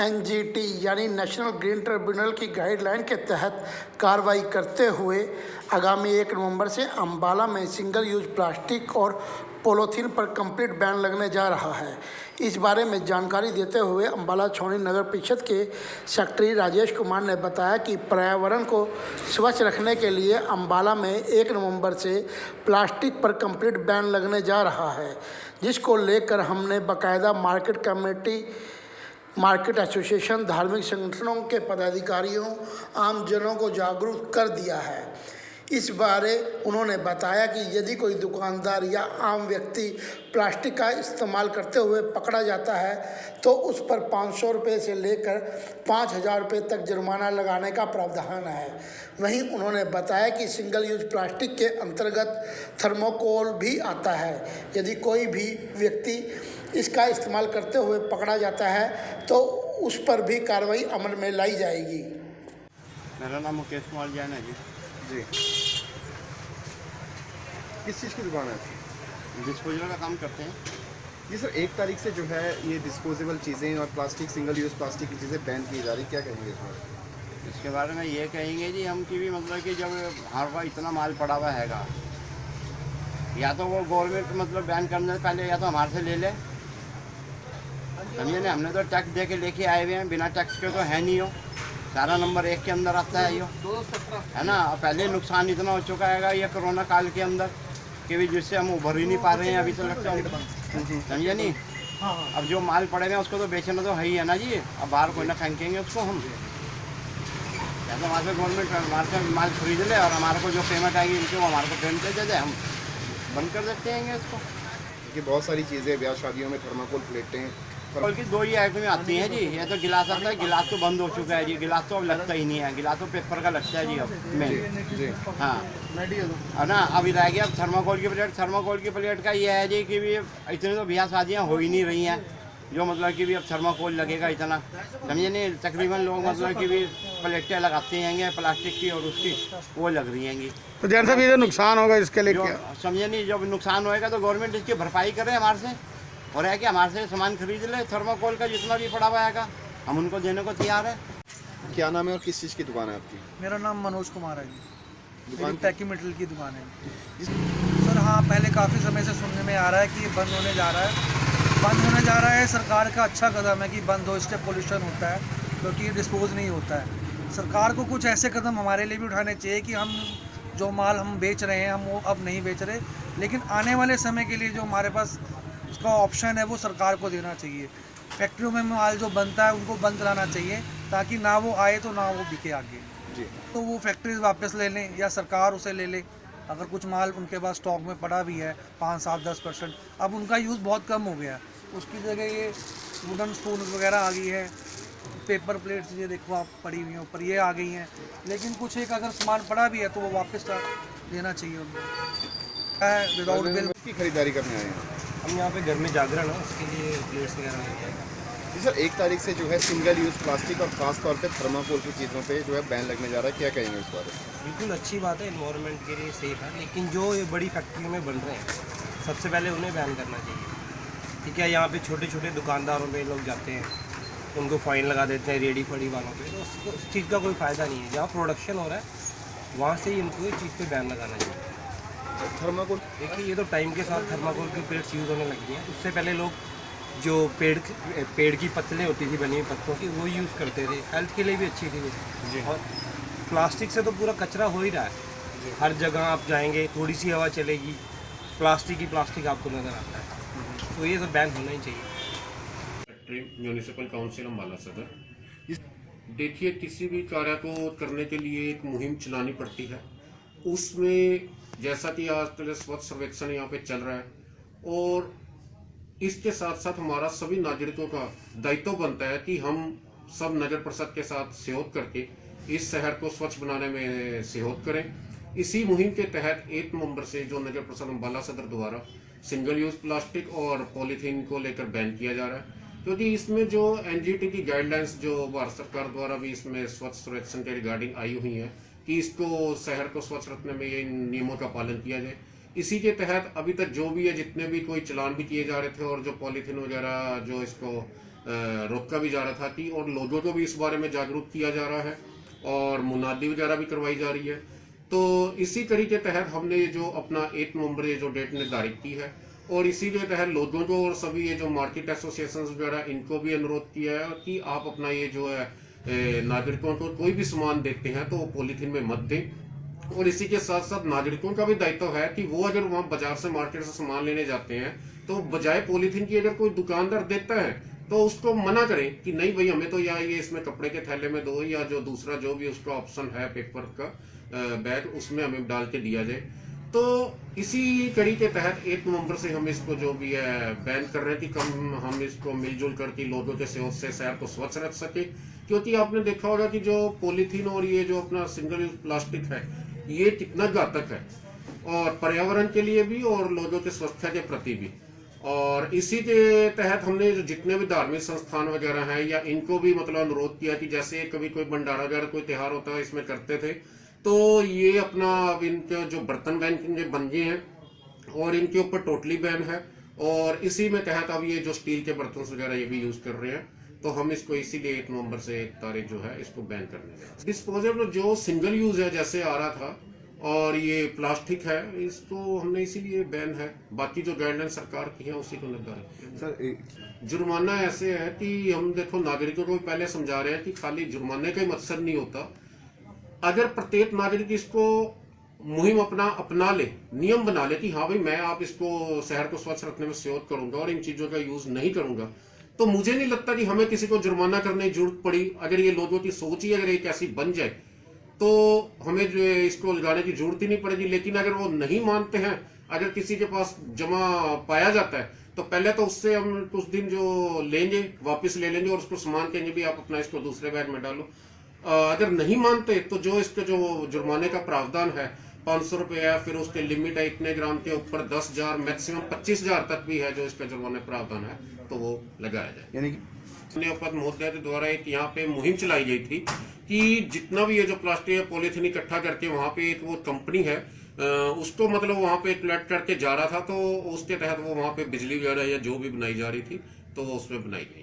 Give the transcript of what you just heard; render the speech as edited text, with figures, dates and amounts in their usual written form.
NGT यानी national green tribunal की guideline के तहत कार्रवाई करते हुए आगामी 1 नवंबर से अंबाला में सिंगल यूज प्लास्टिक और पॉलीथीन पर कंप्लीट बैन लगने जा रहा है। इस बारे में जानकारी देते हुए अंबाला छावनी नगर परिषद के सेक्रेटरी राजेश कुमार ने बताया कि पर्यावरण को स्वच्छ रखने के लिए अंबाला में 1 नवंबर से प्लास्टिक पर कंप्लीट बैन लगने जा रहा है, जिसको लेकर हमने बाकायदा मार्केट कमेटी, मार्केट एसोसिएशन, धार्मिक संगठनों के पदाधिकारियों, आमजनों को जागरूक कर दिया है। इस बारे उन्होंने बताया कि यदि कोई दुकानदार या आम व्यक्ति प्लास्टिक का इस्तेमाल करते हुए पकड़ा जाता है तो उस पर 500 रुपये से लेकर 5,000 रुपये तक जुर्माना लगाने का प्रावधान है। वहीं उन्होंने बताया कि सिंगल यूज प्लास्टिक के अंतर्गत थर्मोकोल भी आता है। यदि कोई भी व्यक्ति इसका इस्तेमाल करते हुए पकड़ा जाता है तो उस पर भी कार्रवाई अमल में लाई जाएगी। मेरा नाम मुकेश कुमार जैन है जी। किस चीज़ की दुकान है आपकी? डिस्पोजल का काम करते हैं जी सर, 1 तारीख से जो है ये डिस्पोजेबल चीज़ें और प्लास्टिक, सिंगल यूज़ प्लास्टिक की चीज़ें बैन की जा रही, क्या कहेंगे इस बारे? इसके बारे में ये कहेंगे जी हम कि भी मतलब कि जब हमारे पास इतना माल पड़ा हुआ हैगा, या तो वो गवर्नमेंट मतलब बैन करने से पहले या तो हमारे से ले ले, समझे ना। हमने तो टैक्स दे के लेके आए हुए हैं, बिना टैक्स के तो है नहीं हो। सारा नंबर 1 के अंदर आता है, यो है ना। पहले नुकसान इतना हो चुका है ये कोरोना काल के अंदर कि भी जिससे हम उभर ही नहीं पा रहे हैं अभी तो लगता है, समझे नहीं। अब जो माल पड़े हैं उसको तो बेचना तो है ही है ना जी। अब बाहर कोई ना फेंकेंगे उसको हम, या तो वहाँ से गवर्नमेंट हमारे से माल खरीद ले और हमारे को जो पेमेंट आएगी इनकी वो हमारे को पेमेंट दे दे, हम बंद कर देते हैं इसको। कि बहुत सारी चीज़ें ब्याह शादियों में थर्माकोल प्लेटें और की 2 ही आइटमें आती हैं जी। ये तो गिलास आता है, गिलास तो बंद हो चुका है जी, गिलास तो अब लगता ही नहीं है, गिलास तो पेपर का लगता है जी अब में। हाँ है ना। अभी रह गया थर्माकोल की प्लेट। थर्माकोल की प्लेट का ये है जी कि भी इतनी तो ब्याह शादियाँ हो ही नहीं रही हैं जो मतलब कि भी अब थर्माकोल लगेगा इतना, समझे नहीं। तकरीबन लोग मतलब कि भी प्लेटें लगाते हैं प्लास्टिक की और उसकी वो लग रही हैं। तो जैसा भी नुकसान होगा इसके लिए क्या, समझे नहीं। जब नुकसान होएगा तो गवर्नमेंट इसकी भरपाई करे हमारे से, और है कि हमारे से सामान खरीद ले। थर्माकोल का जितना भी पड़ा हुआ है हम उनको देने को तैयार है। क्या नाम है और किस चीज़ की दुकान है आपकी? मेरा नाम मनोज कुमार है जी। दुकान पैकी मेटल की दुकान है सर। हाँ, पहले काफ़ी समय से सुनने में आ रहा है कि ये बंद होने जा रहा है। बंद होने जा रहा है, सरकार का अच्छा कदम है कि बंद हो, इससे पोल्यूशन होता है क्योंकि ये डिस्पोज नहीं होता है। सरकार को कुछ ऐसे कदम हमारे लिए भी उठाने चाहिए कि हम जो माल हम बेच रहे हैं हम वो अब नहीं बेच रहे, लेकिन आने वाले समय के लिए जो हमारे पास उसका ऑप्शन है वो सरकार को देना चाहिए। फैक्ट्रियों में माल जो बनता है उनको बंद कराना चाहिए ताकि ना वो आए तो ना वो बिके आगे जी। तो वो फैक्ट्रीज वापस ले लें या सरकार उसे ले ले। अगर कुछ माल उनके पास स्टॉक में पड़ा भी है 5, 7, 10%, अब उनका यूज़ बहुत कम हो गया है, उसकी जगह ये वुडन स्पून वगैरह आ गई है, पेपर प्लेट्स ये देखो आप पड़ी हुई हैं ऊपर ये आ गई हैं। लेकिन कुछ एक अगर सामान पड़ा भी है तो वो वापस देना चाहिए उनको विदाउट बिल। की खरीदारी करने आए हैं हम यहाँ पे घर में जागरण है, उसके लिए प्लेट्स वगैरह लेके आए। जी सर, 1 तारीख से जो है सिंगल यूज़ प्लास्टिक और ख़ास तौर पे थर्माकोल की चीज़ों पे जो है बैन लगने जा रहा है, क्या कहेंगे इस बारे में? बिल्कुल अच्छी बात है, इन्वायरमेंट के लिए सेफ है, लेकिन जो ये बड़ी फैक्ट्रियों में बन रहे हैं सबसे पहले उन्हें बैन करना चाहिए। ठीक है, यहाँ पे छोटे छोटे दुकानदारों पे लोग जाते हैं, उनको फ़ाइन लगा देते हैं रेडी फड़ी वालों पे, तो उस चीज़ का कोई फ़ायदा नहीं है। जहाँ प्रोडक्शन हो रहा है वहाँ से ही उनको इस चीज़ पर बैन लगाना चाहिए। थर्माकोल देखिए, ये तो टाइम के साथ थर्माकोल की प्लेट्स यूज़ होने लगी हैं। उससे पहले लोग जो पेड़ की पत्तलें होती थी बनी हुई पत्तों की वो यूज़ करते थे, हेल्थ के लिए भी अच्छी थी वो। और प्लास्टिक से तो पूरा कचरा हो ही रहा है, हर जगह आप जाएंगे थोड़ी सी हवा चलेगी प्लास्टिक ही प्लास्टिक आपको नज़र आता है, तो ये तो बैन होना ही चाहिए। म्यूनिसिपल काउंसिल अम्बाला सदर। देखिए, किसी भी कार्य को करने के लिए एक मुहिम चलानी पड़ती है। उसमें जैसा कि आजकल स्वच्छ सर्वेक्षण यहाँ पे चल रहा है, और इसके साथ साथ हमारा सभी नागरिकों का दायित्व बनता है कि हम सब नगर परिषद के साथ सहयोग करके इस शहर को स्वच्छ बनाने में सहयोग करें। इसी मुहिम के तहत 1 नवंबर से जो नगर परिषद अम्बाला सदर द्वारा सिंगल यूज प्लास्टिक और पॉलीथीन को लेकर बैन किया जा रहा है, क्योंकि इसमें जो एनजीटी की गाइडलाइंस जो भारत सरकार द्वारा भी इसमें स्वच्छ सर्वेक्षण के रिगार्डिंग आई हुई है कि इसको शहर को स्वच्छ रखने में ये नियमों का पालन किया जाए। इसी के तहत अभी तक जो भी है, जितने भी कोई चलान भी किए जा रहे थे और जो पॉलीथीन वगैरह जो इसको रोका भी जा रहा था कि, और लोगों को भी इस बारे में जागरूक किया जा रहा है और मुनादी वगैरह भी करवाई जा रही है। तो इसी कड़ी के तहत हमने ये जो अपना 8 नवंबर ये जो डेट निर्धारित की है, और इसी के तहत लोगों को और सभी ये जो मार्केट एसोसिएशन वगैरह इनको भी अनुरोध किया है कि आप अपना ये जो है नागरिकों को कोई भी सामान देते हैं तो वो पॉलीथीन में मत दें। और इसी के साथ साथ नागरिकों का भी दायित्व है कि वो अगर वहाँ बाजार से मार्केट से सामान लेने जाते हैं तो बजाय पॉलीथीन की अगर कोई दुकानदार देता है तो उसको मना करें कि नहीं भाई हमें तो या ये इसमें कपड़े के थैले में दो, या जो दूसरा जो भी उसका ऑप्शन है पेपर का बैग उसमें हमें डाल के दिया जाए। तो इसी कड़ी के तहत 1 नवंबर से हम इसको जो भी है बैन कर रहे हैं कि कम हम इसको मिलजुल करके लोगों के सहयोग से शहर को स्वच्छ रख सके। क्योंकि आपने देखा होगा कि जो पॉलीथीन और ये जो अपना सिंगल यूज प्लास्टिक है ये कितना घातक है, और पर्यावरण के लिए भी और लोगों के स्वास्थ्य के प्रति भी। और इसी के तहत हमने जो जितने भी धार्मिक संस्थान वगैरह हैं या इनको भी मतलब अनुरोध किया कि जैसे कभी कोई भंडारा वगैरह कोई त्योहार होता है इसमें करते थे, तो ये अपना अब इनके जो बर्तन बैन के बन गए हैं और इनके ऊपर टोटली बैन है। और इसी में तहत अब ये जो स्टील के बर्तन वगैरह ये भी यूज कर रहे हैं, तो हम इसको इसीलिए 1 नवंबर से 1 तारीख जो है इसको बैन करने लगे। डिस्पोजेबल जो सिंगल यूज है जैसे आ रहा था और ये प्लास्टिक है, इसको हमने इसीलिए बैन है। बाकी जो गाइडलाइन सरकार की है उसी को निर्धारित किया। सर जुर्माना ऐसे है कि हम देखो नागरिकों को पहले समझा रहे हैं कि खाली जुर्माने का ही मकसद नहीं होता। अगर प्रत्येक नागरिक इसको मुहिम अपना ले, नियम बना ले कि हाँ भाई मैं आप इसको शहर को स्वच्छ रखने में सहयोग करूंगा और इन चीजों का यूज नहीं करूंगा, तो मुझे नहीं लगता कि हमें किसी को जुर्माना करने की जरूरत पड़ी। अगर ये लोगों की सोच ही अगर एक ऐसी बन जाए तो हमें जो है इसको लगाने की जरूरत ही नहीं पड़ेगी। लेकिन अगर वो नहीं मानते हैं, अगर किसी के पास जमा पाया जाता है तो पहले तो उससे हम कुछ दिन जो लेंगे वापस ले लेंगे और उसको सामान कहेंगे भी आप अपना इसको दूसरे बैग में डालो। अगर नहीं मानते तो जो इसके जो जुर्माने का प्रावधान है 500 रुपये है, फिर उसके लिमिट है इतने ग्राम के ऊपर 10,000 मैक्सिमम 25,000 तक भी है जो इसका जुर्माने प्रावधान है, तो वो लगाया जाए। यानी कि उपाध्याय महोदय के द्वारा एक यहाँ पे मुहिम चलाई गई थी कि जितना भी ये जो प्लास्टिक या पॉलीथीन इकट्ठा करके वहाँ पे एक वो कंपनी है उसको मतलब वहाँ पे कलेक्ट करके जा रहा था, तो उसके तहत वो वहाँ पे बिजली वगैरह या जो भी बनाई जा रही थी तो वो उसमें बनाई गई।